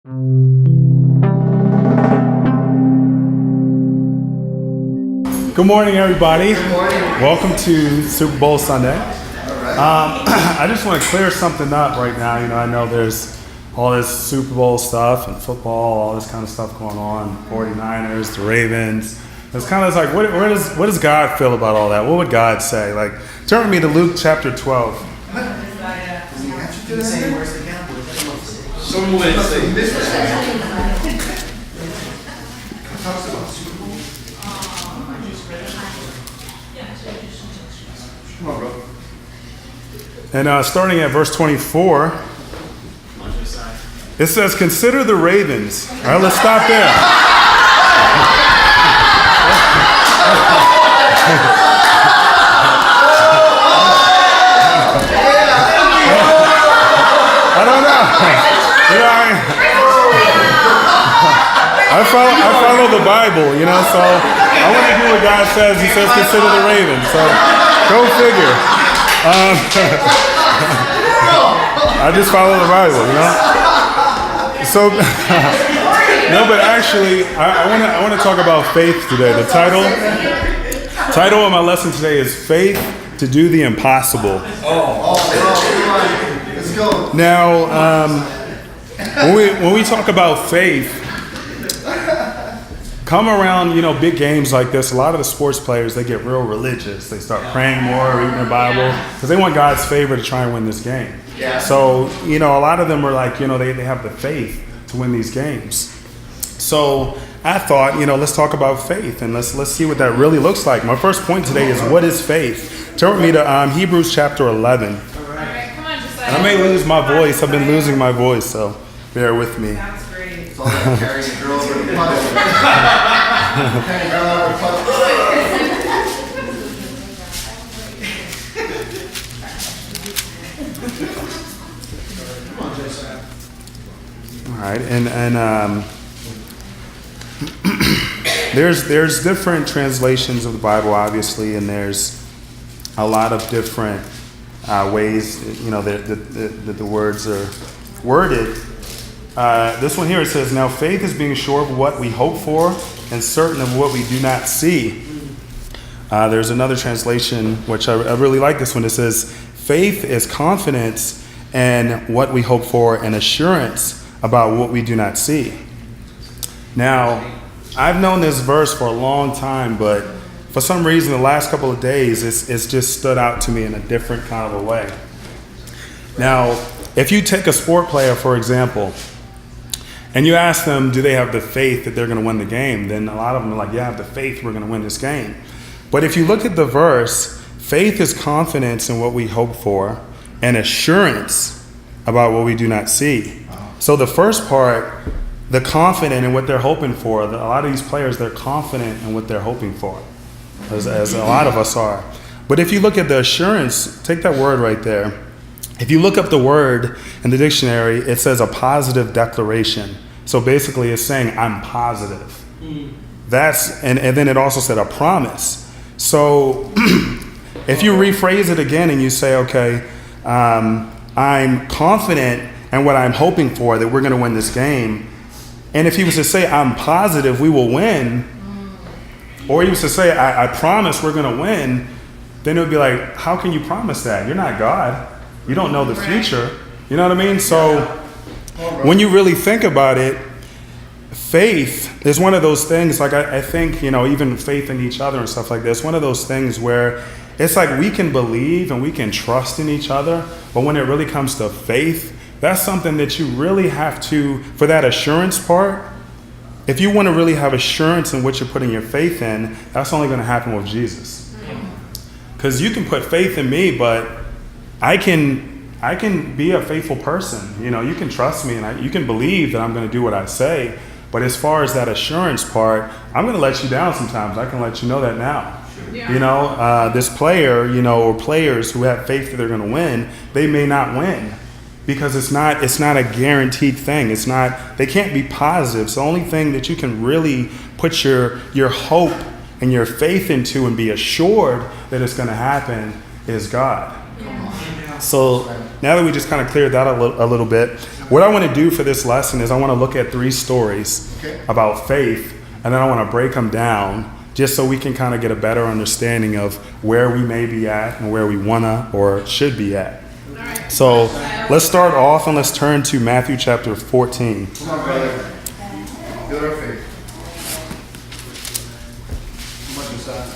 Good morning, everybody. Good morning. Welcome to Super Bowl Sunday. I just want to clear something up right now. I know there's all this Super Bowl stuff and football, all this kind of stuff going on. 49ers, the Ravens. It's kind of like, what does God feel about all that? What would God say? Like, turn with me to Luke chapter 12. Someone would say this. Come on, bro. And starting at verse 24, it says, "Consider the ravens." All right, let's stop there. I don't know. I follow the Bible, so I want to do what God says. He says, "Consider the ravens." So go figure. I just follow the Bible, So no, but actually, I want to talk about faith today. The title of my lesson today is "Faith to Do the Impossible." Let's go. Now, when we talk about faith, come around, big games like this, a lot of the sports players, they get real religious. They start praying more, reading the Bible, because they want God's favor to try and win this game. Yeah. So, a lot of them are like, they have the faith to win these games. So I thought, let's talk about faith, and let's see what that really looks like. My first point today is, what is faith? Turn with me to Hebrews chapter 11. All right, come on, Josiah. And I may lose my voice. I've been losing my voice, so bear with me. Sounds great. It's all about carrying a girl over the puddle. Carrying a girl over the puddle. Come on, Josiah. All right, and there's different translations of the Bible, obviously, and there's a lot of different ways, that the words are worded. This one here, it says, "Now faith is being sure of what we hope for and certain of what we do not see." There's another translation, which I really like this one. It says, "Faith is confidence in what we hope for and assurance about what we do not see." Now, I've known this verse for a long time, but for some reason, the last couple of days, it's just stood out to me in a different kind of a way. Now, if you take a sport player, for example, and you ask them, do they have the faith that they're going to win the game? Then a lot of them are like, yeah, I have the faith we're going to win this game. But if you look at the verse, faith is confidence in what we hope for and assurance about what we do not see. So the first part, the confident in what they're hoping for, a lot of these players, they're confident in what they're hoping for, as a lot of us are. But if you look at the assurance, take that word right there. If you look up the word in the dictionary, it says a positive declaration. So basically it's saying, I'm positive. And then it also said a promise. So if you rephrase it again and you say, okay, I'm confident in what I'm hoping for, that we're going to win this game. And if he was to say, I'm positive we will win, or he was to say, I promise we're going to win, then it would be like, how can you promise that? You're not God. You don't know the future. You know what I mean? So when you really think about it, faith is one of those things, like I think, even faith in each other and stuff like this, one of those things where it's like we can believe and we can trust in each other, but when it really comes to faith, that's something that you really have to, for that assurance part, if you want to really have assurance in what you're putting your faith in, that's only going to happen with Jesus. Because you can put faith in me, but I can be a faithful person. You can trust me and you can believe that I'm going to do what I say. But as far as that assurance part, I'm going to let you down sometimes. I can let you know that now. Yeah. This player, or players who have faith that they're going to win, they may not win because it's not a guaranteed thing. They can't be positive. So the only thing that you can really put your hope and your faith into and be assured that it's going to happen is God. So now that we just kind of cleared that a little bit, what I want to do for this lesson is I want to look at 3 stories about faith, and then I want to break them down just so we can kind of get a better understanding of where we may be at and where we want to or should be at. So let's start off and let's turn to Matthew chapter 14. Come on, brother. Build our faith. Come on, Josiah.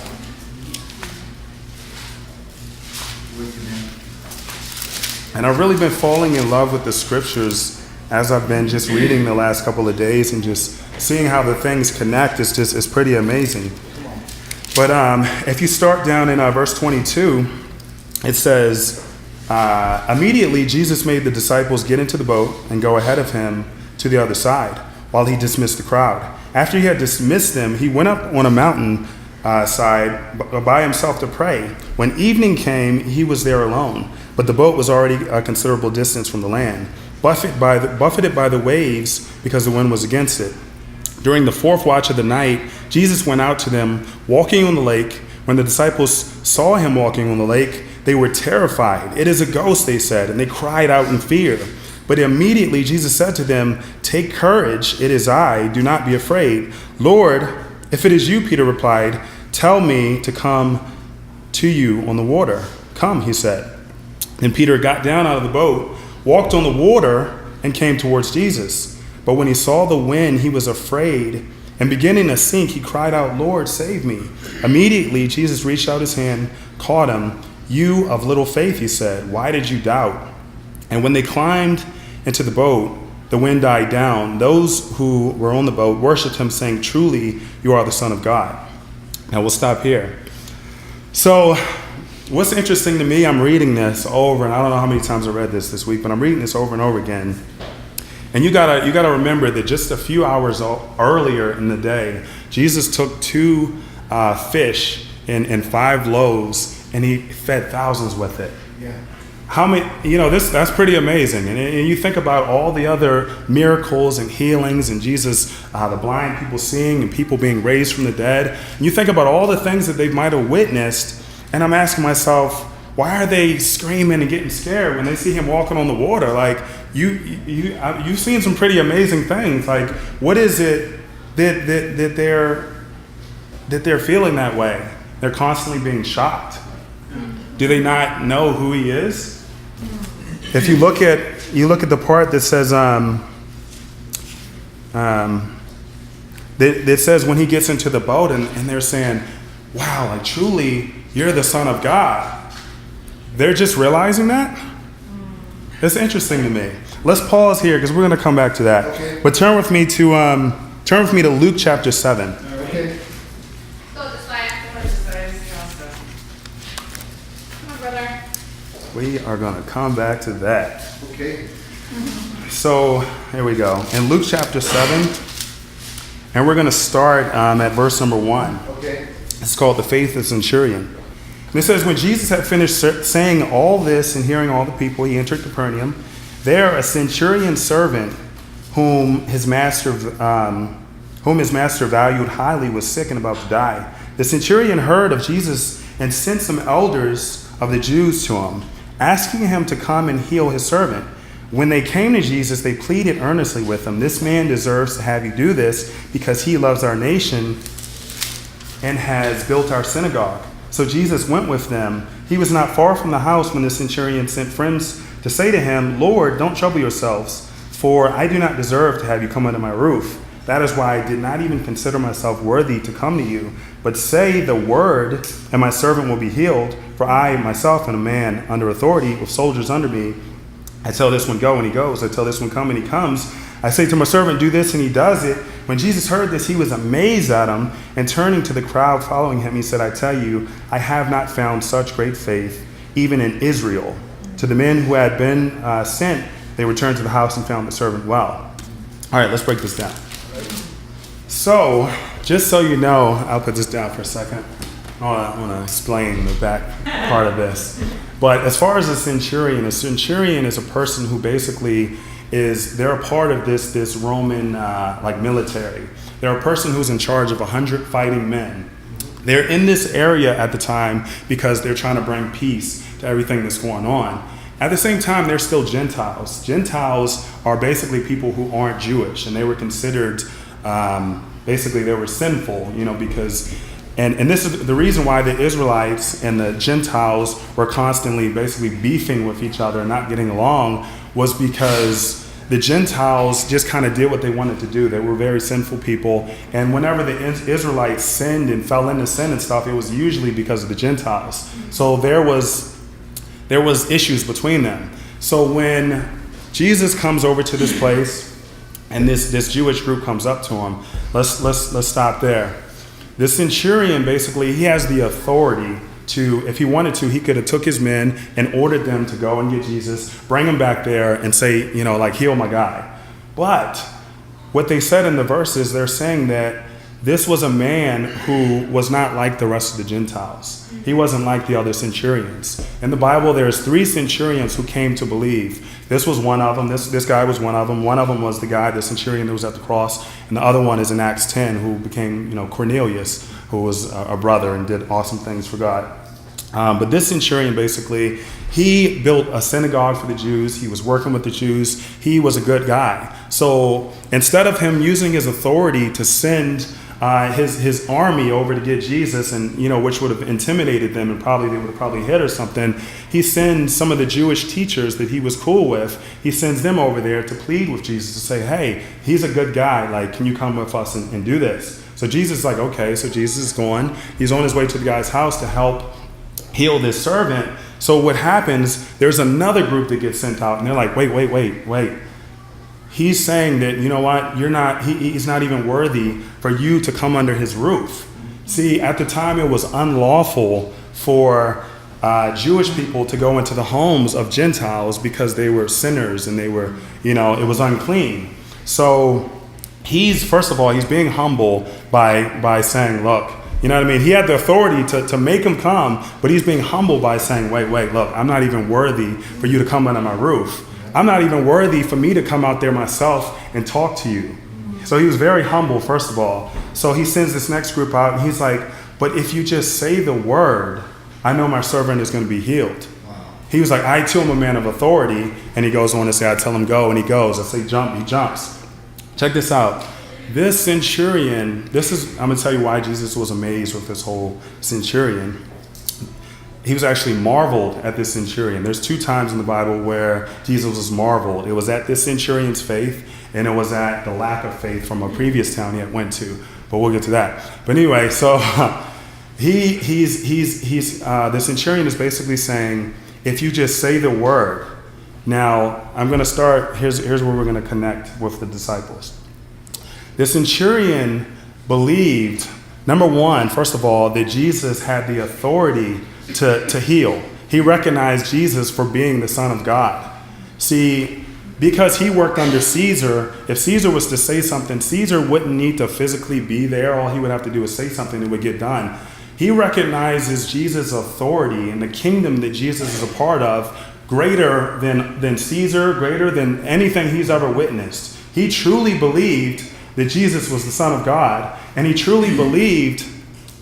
And I've really been falling in love with the scriptures as I've been just reading the last couple of days and just seeing how the things connect. It's pretty amazing. But if you start down in verse 22, it says, immediately Jesus made the disciples get into the boat and go ahead of him to the other side while he dismissed the crowd. After he had dismissed them, he went up on a mountain side by himself to pray. When evening came, he was there alone, but the boat was already a considerable distance from the land, buffeted by the waves because the wind was against it. During the 4th watch of the night, Jesus went out to them walking on the lake. When the disciples saw him walking on the lake, they were terrified. "It is a ghost," they said, and they cried out in fear. But immediately Jesus said to them, "Take courage, it is I, do not be afraid." "Lord, if it is you," Peter replied, "tell me to come to you on the water." "Come," he said. Then Peter got down out of the boat, walked on the water, and came towards Jesus. But when he saw the wind, he was afraid, and beginning to sink, he cried out, "Lord, save me." Immediately Jesus reached out his hand, caught him. "You of little faith," he said, "why did you doubt?" And when they climbed into the boat, the wind died down. Those who were on the boat worshipped him, saying, "Truly, you are the Son of God." Now we'll stop here. So what's interesting to me, I'm reading this over, and I don't know how many times I read this week, but I'm reading this over and over again. And you gotta remember that just a few hours earlier in the day, Jesus took 2 fish and 5 loaves, and he fed thousands with it. Yeah. How many? That's pretty amazing. And you think about all the other miracles and healings, and Jesus, the blind people seeing, and people being raised from the dead. And you think about all the things that they might have witnessed, and I'm asking myself, why are they screaming and getting scared when they see him walking on the water? Like, you've seen some pretty amazing things. Like, what is it that they're feeling that way? They're constantly being shocked. Do they not know who he is? If you look at the part that says that says when he gets into the boat and they're saying, "Wow, like truly, you're the Son of God." They're just realizing that? That's interesting to me. Let's pause here because we're going to come back to that. Okay. But turn with me to Luke chapter 7. Okay. Go this way. Come on, brother. We are going to come back to that. Okay. So here we go. In Luke chapter 7, and we're going to start at verse number 1. Okay. It's called the faith of the centurion. And it says, when Jesus had finished saying all this and hearing all the people, he entered Capernaum. There a centurion servant whom his master valued highly was sick and about to die. The centurion heard of Jesus and sent some elders of the Jews to him, asking him to come and heal his servant. When they came to Jesus, they pleaded earnestly with him, "This man deserves to have you do this because he loves our nation and has built our synagogue." So Jesus went with them. He was not far from the house when the centurion sent friends to say to him, "Lord, don't trouble yourselves, for I do not deserve to have you come under my roof. That is why I did not even consider myself worthy to come to you. But say the word, and my servant will be healed. For I myself am a man under authority with soldiers under me. I tell this one, go, and he goes. I tell this one, come, and he comes. I say to my servant, do this, and he does it." When Jesus heard this, he was amazed at him, and turning to the crowd following him, he said, "I tell you, I have not found such great faith, even in Israel." To the men who had been sent, they returned to the house and found the servant well. All right, let's break this down. So, just so you know, I'll put this down for a second. I want to explain the back part of this. But as far as a centurion is a person who basically they're a part of this Roman military. They're a person who's in charge of 100 fighting men. They're in this area at the time because they're trying to bring peace to everything that's going on. At the same time, they're still Gentiles. Gentiles are basically people who aren't Jewish, and they were considered, basically they were sinful, because, and this is the reason why the Israelites and the Gentiles were constantly basically beefing with each other and not getting along, was because the Gentiles just kind of did what they wanted to do. They were very sinful people, and whenever the Israelites sinned and fell into sin and stuff, it was usually because of the Gentiles. So there was issues between them. So when Jesus comes over to this place, and this Jewish group comes up to him, let's stop there. The centurion, basically, he has the authority to, if he wanted to, he could have took his men and ordered them to go and get Jesus, bring him back there and say, heal my guy. But what they said in the verses, they're saying that this was a man who was not like the rest of the Gentiles. He wasn't like the other centurions. In the Bible, there's 3 centurions who came to believe. This was one of them. This guy was one of them. One of them was the centurion that was at the cross. And the other one is in Acts 10, who became, Cornelius, who was a brother and did awesome things for God. But this centurion, basically, he built a synagogue for the Jews. He was working with the Jews. He was a good guy. So instead of him using his authority to send his army over to get Jesus, and which would have intimidated them, and they would have probably hit or something, he sends some of the Jewish teachers that he was cool with. He sends them over there to plead with Jesus to say, hey, he's a good guy. Like, can you come with us and do this? So Jesus is like, okay. So Jesus is going. He's on his way to the guy's house to help heal this servant. So what happens? There's another group that gets sent out, and they're like, wait. He's saying that, you know what, he's not even worthy for you to come under his roof. See, at the time it was unlawful for Jewish people to go into the homes of Gentiles because they were sinners and they were, it was unclean. So first of all, he's being humble by saying, look, you know what I mean? He had the authority to make him come, but he's being humble by saying, wait, look, I'm not even worthy for you to come under my roof. I'm not even worthy for me to come out there myself and talk to you. So he was very humble, first of all. So he sends this next group out, and he's like, but if you just say the word, I know my servant is going to be healed. Wow. He was like, I too am a man of authority. And he goes on to say, I tell him go, and he goes. I say jump, he jumps. Check this out. This centurion, I'm going to tell you why Jesus was amazed with this whole centurion. He was actually marveled at this centurion. There's 2 times in the Bible where Jesus was marveled. It was at this centurion's faith, and it was at the lack of faith from a previous town he had went to. But we'll get to that. But anyway, so the centurion is basically saying, if you just say the word. Now, I'm going to start, here's where we're going to connect with the disciples. The centurion believed, number one, first of all, that Jesus had the authority to heal. He recognized Jesus for being the Son of God. See, because he worked under Caesar, if Caesar was to say something, Caesar wouldn't need to physically be there. All he would have to do is say something and it would get done. He recognizes Jesus' authority and the kingdom that Jesus is a part of greater than Caesar, greater than anything he's ever witnessed. He truly believed that Jesus was the Son of God, and he truly believed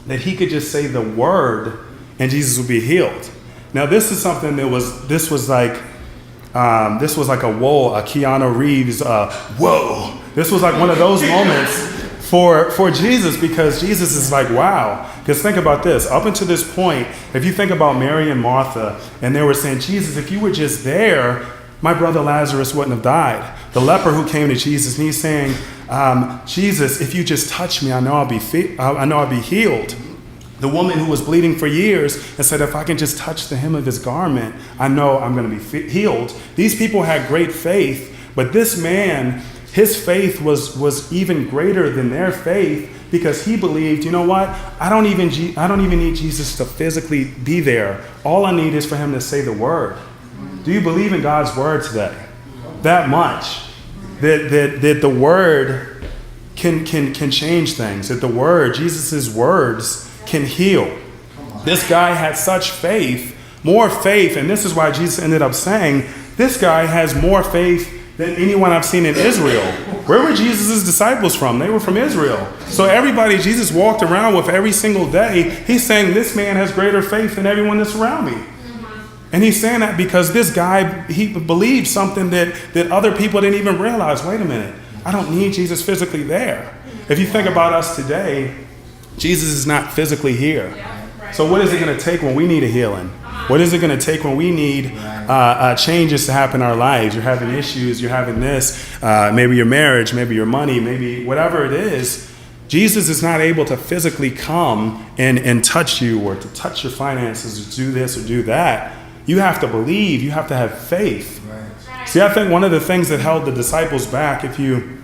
that he could just say the word and Jesus would be healed. Now, this is something this was like a whoa, a Keanu Reeves, whoa. This was like one of those moments for Jesus, because Jesus is like, wow. Because think about this. Up until this point, if you think about Mary and Martha, and they were saying, Jesus, if you were just there, my brother Lazarus wouldn't have died. The leper who came to Jesus, and he's saying, Jesus, if you just touch me, I know I'll be healed. The woman who was bleeding for years and said, if I can just touch the hem of his garment, I know I'm going to be healed. These people had great faith, but this man, his faith was even greater than their faith, because he believed, you know what? I don't even need Jesus to physically be there. All I need is for him to say the word. Do you believe in God's word today? That much. That the word can change things. That the word, Jesus' words, can heal. This guy had such faith, more faith, and this is why Jesus ended up saying, this guy has more faith than anyone I've seen in Israel. Where were Jesus' disciples from? They were from Israel. So everybody Jesus walked around with every single day, he's saying this man has greater faith than everyone that's around me. And he's saying that because this guy, he believed something that other people didn't even realize. Wait a minute, I don't need Jesus physically there. If you think about us today, Jesus is not physically here. So what is it going to take when we need a healing? What is it going to take when we need changes to happen in our lives? You're having issues, you're having this, maybe your marriage, maybe your money, maybe whatever it is. Jesus is not able to physically come and touch you or to touch your finances or do this or do that. You have to believe. You have to have faith. Right. See, I think one of the things that held the disciples back, if you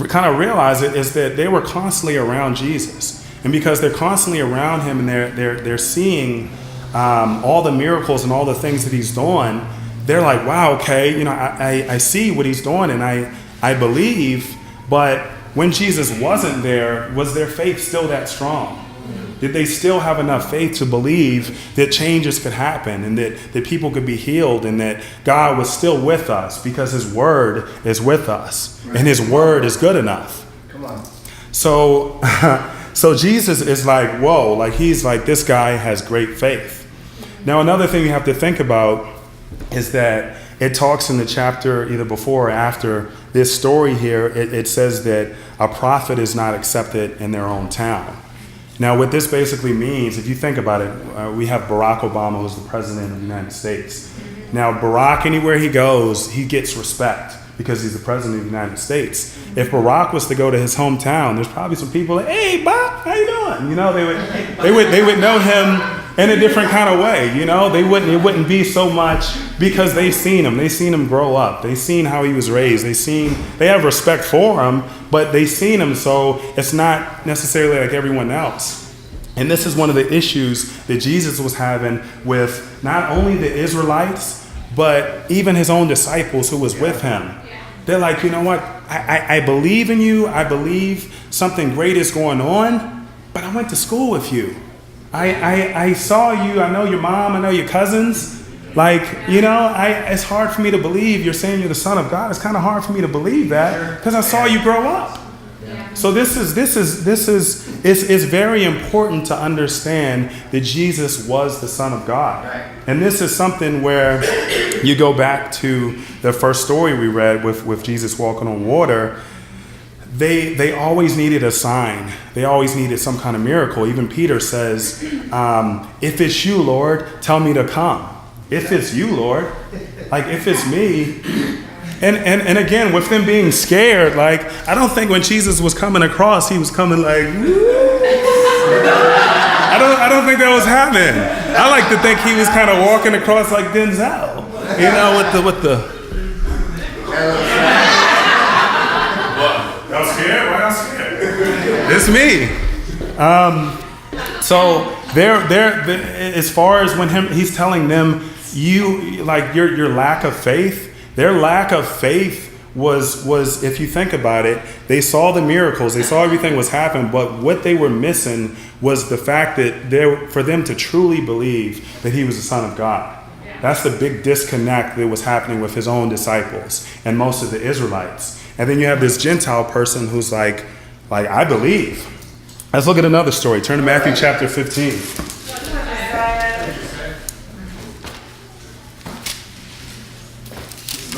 kind of realize it, is that they were constantly around Jesus. And because they're constantly around him and they're seeing all the miracles and all the things that he's doing, they're like, wow, okay, I see what he's doing and I believe. But when Jesus wasn't there, was their faith still that strong? Did they still have enough faith to believe that changes could happen and that people could be healed and that God was still with us because his word is with us and his word is good enough? Come on. So Jesus is like, whoa, like he's like, this guy has great faith. Now, another thing you have to think about is that it talks in the chapter either before or after this story here, it says that a prophet is not accepted in their own town. Now, what this basically means, if you think about it, we have Barack Obama, who's the president of the United States. Now, Barack, anywhere he goes, he gets respect because he's the president of the United States. If Barack was to go to his hometown, there's probably some people like, hey, Bob, how you doing? They would know him in a different kind of way. It wouldn't be so much because they've seen him grow up. They've seen how he was raised. They have respect for him, but they've seen him, so it's not necessarily like everyone else. And this is one of the issues that Jesus was having with not only the Israelites, but even his own disciples who was with him. They're like, you know what? I believe in you. I believe something great is going on, but I went to school with you. I saw you. I know your mom. I know your cousins. It's hard for me to believe you're saying you're the Son of God. It's kind of hard for me to believe that because I saw you grow up. So this is very important to understand that Jesus was the Son of God. And this is something where you go back to the first story we read with Jesus walking on water. They always needed a sign. They always needed some kind of miracle. Even Peter says, if it's you, Lord, tell me to come. If it's you, Lord, like if it's me. And again, with them being scared, like, I don't think when Jesus was coming across, he was coming like, I don't think that was happening. I like to think he was kind of walking across like Denzel, with the. Y'all scared? Why y'all scared? It's me. So they're as far as when he's telling them, your lack of faith. Their lack of faith was, if you think about it, they saw the miracles, they saw everything was happening, but what they were missing was the fact that for them to truly believe that he was the Son of God. That's the big disconnect that was happening with his own disciples and most of the Israelites. And then you have this Gentile person who's like I believe. Let's look at another story. Turn to Matthew chapter 15.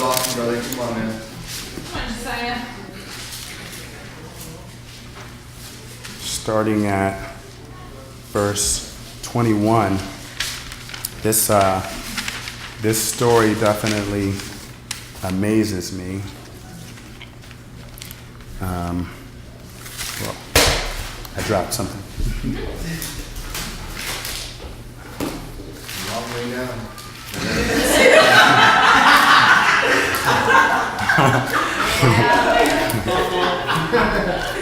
Awesome, brother. Come on, man. Come on, Josiah. Starting at verse 21. This story definitely amazes me. I dropped something. Long way down.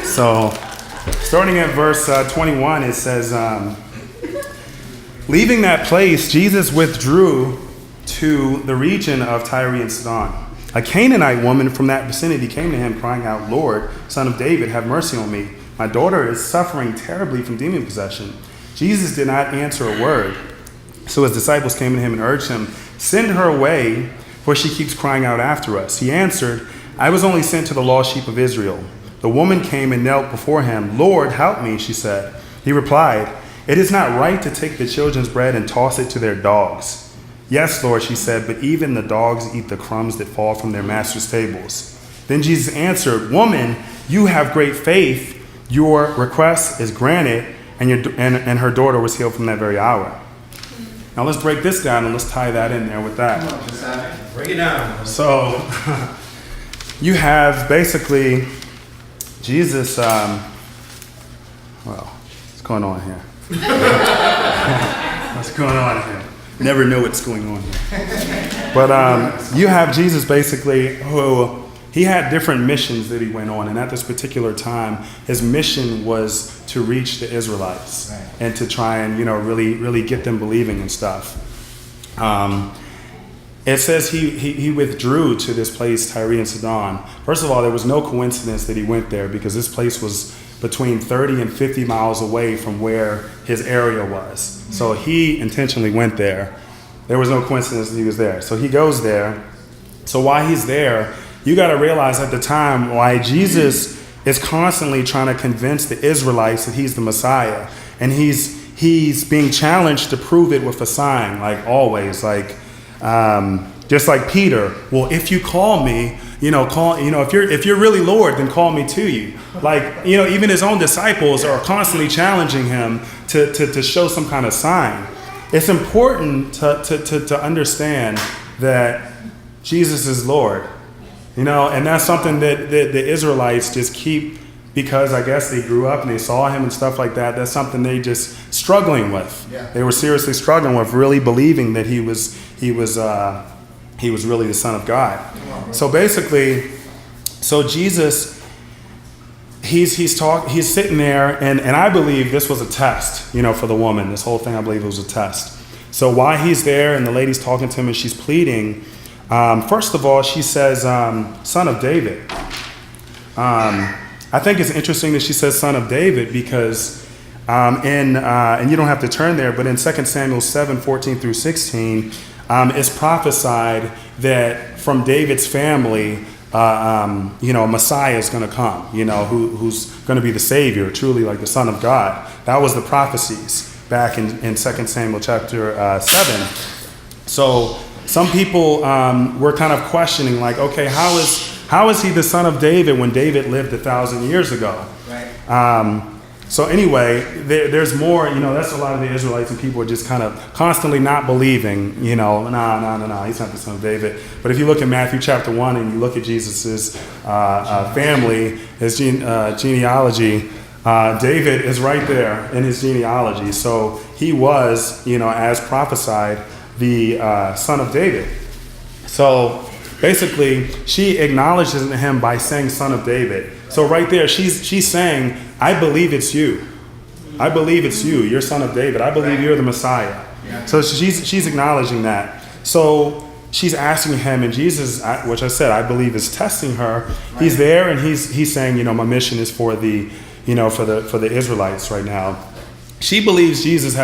So, starting at verse 21, it says, leaving that place, Jesus withdrew to the region of Tyre and Sidon. A Canaanite woman from that vicinity came to him crying out, Lord, Son of David, have mercy on me. My daughter is suffering terribly from demon possession. Jesus did not answer a word. So his disciples came to him and urged him, send her away, for she keeps crying out after us. He answered, I was only sent to the lost sheep of Israel. The woman came and knelt before him. Lord, help me, she said. He replied, it is not right to take the children's bread and toss it to their dogs. Yes, Lord, she said, but even the dogs eat the crumbs that fall from their master's tables. Then Jesus answered, Woman, you have great faith. Your request is granted, and her daughter was healed from that very hour. Now let's break this down and let's tie that in there with that. Come on, Josiah. Break it down. So you have basically Jesus, what's going on here? What's going on here? Never know what's going on here. But you have Jesus basically who, he had different missions that he went on. And at this particular time, his mission was to reach the Israelites and to try and, really get them believing and stuff. It says he withdrew to this place, Tyre and Sidon. First of all, there was no coincidence that he went there because this place was between 30 and 50 miles away from where his area was. So he intentionally went there. There was no coincidence that he was there. So he goes there. So while he's there, you got to realize at the time why Jesus is constantly trying to convince the Israelites that he's the Messiah. And he's being challenged to prove it with a sign, like always, just like Peter. Well, if you call me, if you're really Lord, then call me to you. Even his own disciples are constantly challenging him to show some kind of sign. It's important to understand that Jesus is Lord, and that's something that the Israelites just keep, because I guess they grew up and they saw him and stuff like that. That's something they just struggling with. Yeah. They were seriously struggling with, really believing that he was really the Son of God. So basically, Jesus, he's sitting there, and I believe this was a test, for the woman. This whole thing, I believe it was a test. So while he's there and the lady's talking to him and she's pleading, first of all, she says, Son of David. I think it's interesting that she says Son of David because and you don't have to turn there, but in 2 Samuel 7:14-16, it's prophesied that from David's family, Messiah is going to come, who's going to be the Savior, truly like the Son of God. That was the prophecies back in 2 Samuel chapter 7. So some people were kind of questioning, like, okay, how is he the son of David when David lived 1,000 years ago? Right. So anyway, there's more, that's a lot of the Israelites and people are just kind of constantly not believing, no, he's not the son of David. But if you look at Matthew chapter 1 and you look at Jesus's family, his genealogy, David is right there in his genealogy. So he was, as prophesied, the son of David. So basically, she acknowledges him by saying son of David. So right there, she's saying, I believe it's you. I believe it's you. You're son of David. I believe you're the Messiah. Yeah. So she's acknowledging that. So she's asking him, and Jesus, which I said, I believe is testing her. Right. He's there and he's saying, my mission is for the, for the Israelites right now. She believes Jesus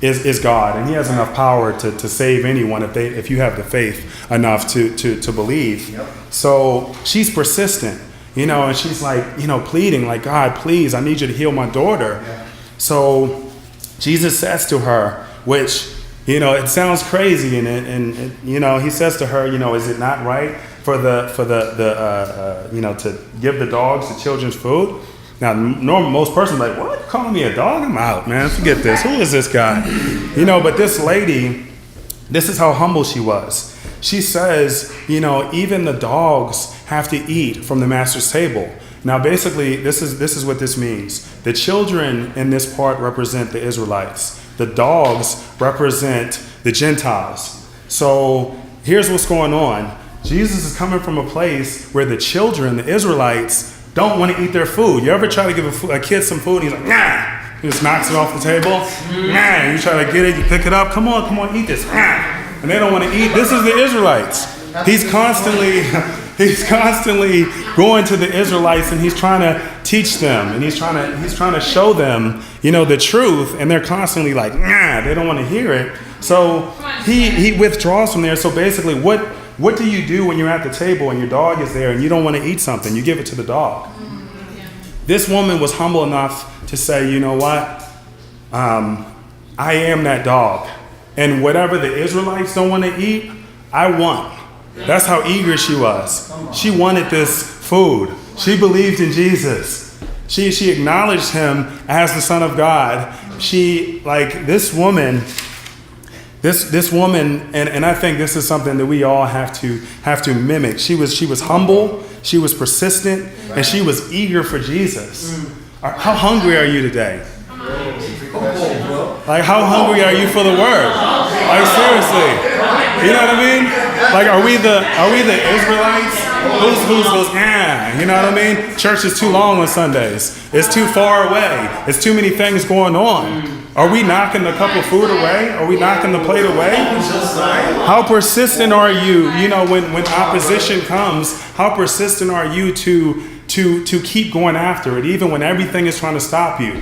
is God, and he has enough power to save anyone if you have the faith enough to believe. Yep. So she's persistent, and she's like, pleading like, God, please, I need you to heal my daughter. Yeah. So Jesus says to her, which, it sounds crazy, and he says to her, is it not right for the to give the dogs the children's food? Now, most persons are like, what? You calling me a dog? I'm out, man. Forget this. Who is this guy? But this lady, this is how humble she was. She says, even the dogs have to eat from the master's table. Now, basically, this is what this means. The children in this part represent the Israelites. The dogs represent the Gentiles. So here's what's going on. Jesus is coming from a place where the children, the Israelites, don't want to eat their food. You ever try to give a kid some food and he's like, nah. He just knocks it off the table. Nah. And you try to get it, you pick it up. Come on, eat this. Nah. And they don't want to eat. This is the Israelites. He's constantly going to the Israelites and he's trying to teach them and he's trying to show them, the truth, and they're constantly like, nah, they don't want to hear it. So he withdraws from there. So basically what do you do when you're at the table and your dog is there and you don't want to eat something? You give it to the dog. Yeah. This woman was humble enough to say, you know what? I am that dog. And whatever the Israelites don't want to eat, I want. That's how eager she was. She wanted this food. She believed in Jesus. She acknowledged him as the Son of God. She, like this woman, and I think this is something that we all have to mimic. She was humble, she was persistent, and she was eager for Jesus. How hungry are you today? Like, how hungry are you for the word? Like, seriously. You know what I mean? Like, are we the Israelites? Who's goes, you know what I mean? Church is too long on Sundays. It's too far away. It's too many things going on. Are we knocking the cup of food away? Are we knocking the plate away? How persistent are you? You know, when opposition comes, how persistent are you to keep going after it, even when everything is trying to stop you?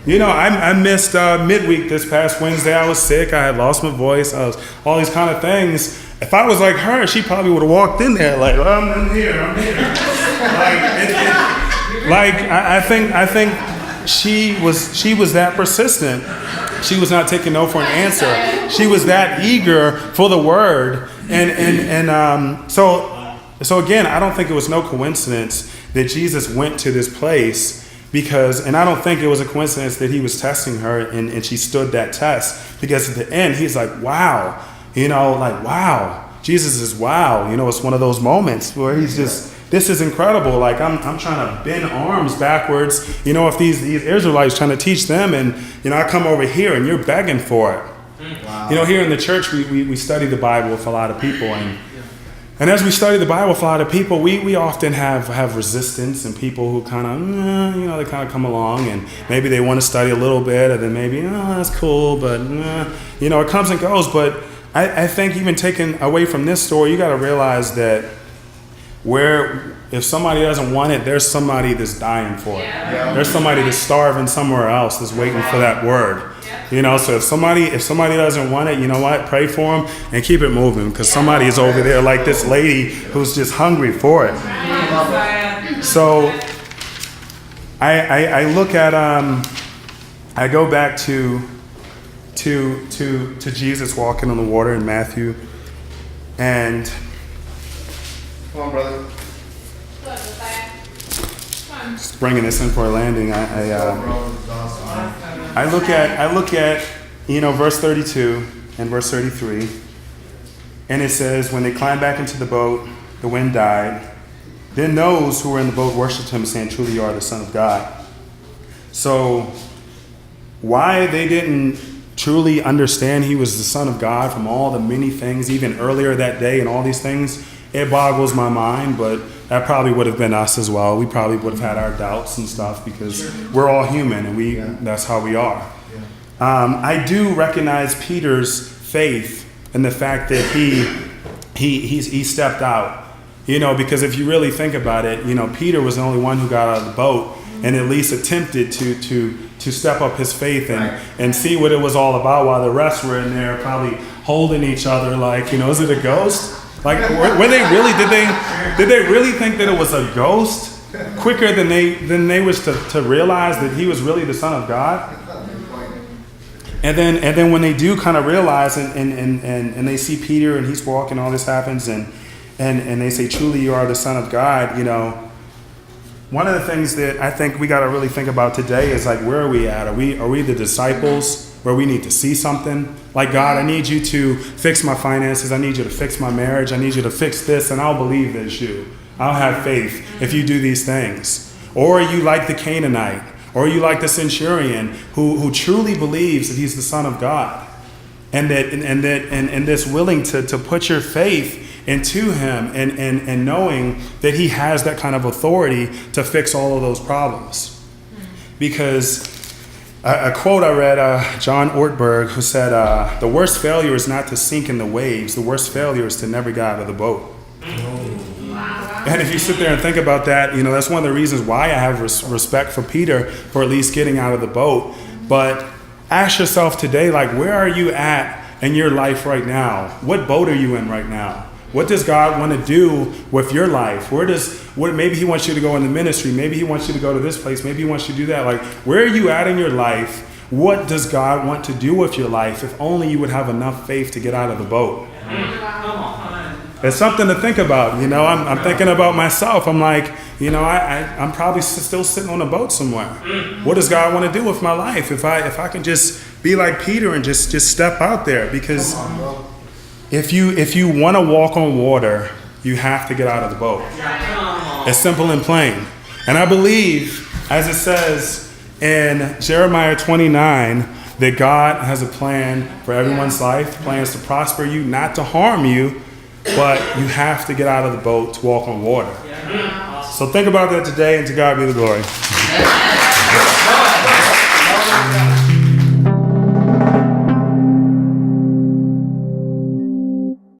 You know, I missed midweek this past Wednesday. I was sick. I had lost my voice. I was all these kind of things. If I was like her, she probably would have walked in there like, well, I'm here. I think she was that persistent. She was not taking no for an answer. She was that eager for the word. So again, I don't think it was no coincidence that Jesus went to this place. And I don't think it was a coincidence that he was testing her and she stood that test, because at the end he's like, wow, wow, Jesus is wow. You know, it's one of those moments where he's just, this is incredible. Like I'm trying to bend arms backwards, you know, if these Israelites trying to teach them, and, you know, I come over here and you're begging for it. Wow. You know, here in the church, we study the Bible with a lot of people, and as we study the Bible with a lot of people, we often have resistance and people who kind of, you know, they kind of come along and maybe they want to study a little bit, and then maybe, that's cool, but, you know, it comes and goes. But I think even taken away from this story, you got to realize that if somebody doesn't want it, there's somebody that's dying for it. Yeah. There's somebody that's starving somewhere else that's waiting for that word. You know, so if somebody doesn't want it, you know what? Pray for them and keep it moving, because somebody is over there like this lady who's just hungry for it. So I look at I go back to Jesus walking on the water in Matthew, and come on, brother. Go, Josiah. Come on. Just bringing this in for a landing. I look at, you know, verse 32 and verse 33, and it says, when they climbed back into the boat, the wind died. Then those who were in the boat worshipped him, saying, truly you are the Son of God. So why they didn't truly understand he was the Son of God from all the many things, even earlier that day and all these things, it boggles my mind, but that probably would have been us as well. We probably would have had our doubts and stuff, because we're all human, and that's how we are. I do recognize Peter's faith in the fact that he stepped out. You know, because if you really think about it, you know, Peter was the only one who got out of the boat and at least attempted to step up his faith and see what it was all about, while the rest were in there probably holding each other like, you know, is it a ghost? Like, were they really, did they really think that it was a ghost quicker than they was to realize that he was really the Son of God? And then when they do kind of realize and they see Peter and he's walking, all this happens, and they say, truly you are the Son of God, you know, one of the things that I think we got to really think about today is, like, where are we at? Are we the disciples where we need to see something? Like, God, I need you to fix my finances. I need you to fix my marriage. I need you to fix this, and I'll believe that it's you. I'll have faith if you do these things. Or are you like the Canaanite? Or are you like the centurion who truly believes that he's the Son of God, and that's willing to put your faith into him and knowing that he has that kind of authority to fix all of those problems? Because a quote I read, John Ortberg, who said, the worst failure is not to sink in the waves. The worst failure is to never get out of the boat. And if you sit there and think about that, you know, that's one of the reasons why I have respect for Peter for at least getting out of the boat. But ask yourself today, like, where are you at in your life right now? What boat are you in right now? What does God want to do with your life? Maybe he wants you to go in the ministry. Maybe he wants you to go to this place. Maybe he wants you to do that. Like, where are you at in your life What does God want to do with your life if only you would have enough faith to get out of the boat? It's something to think about. You know, I'm thinking about myself. I'm like, you know, I'm probably still sitting on a boat somewhere. What does God want to do with my life if I can just be like Peter and just step out there? Because if you want to walk on water, you have to get out of the boat. It's simple and plain. And I believe, as it says in Jeremiah 29, that God has a plan for everyone's life, plans to prosper you, not to harm you, but you have to get out of the boat to walk on water. So think about that today, and to God be the glory.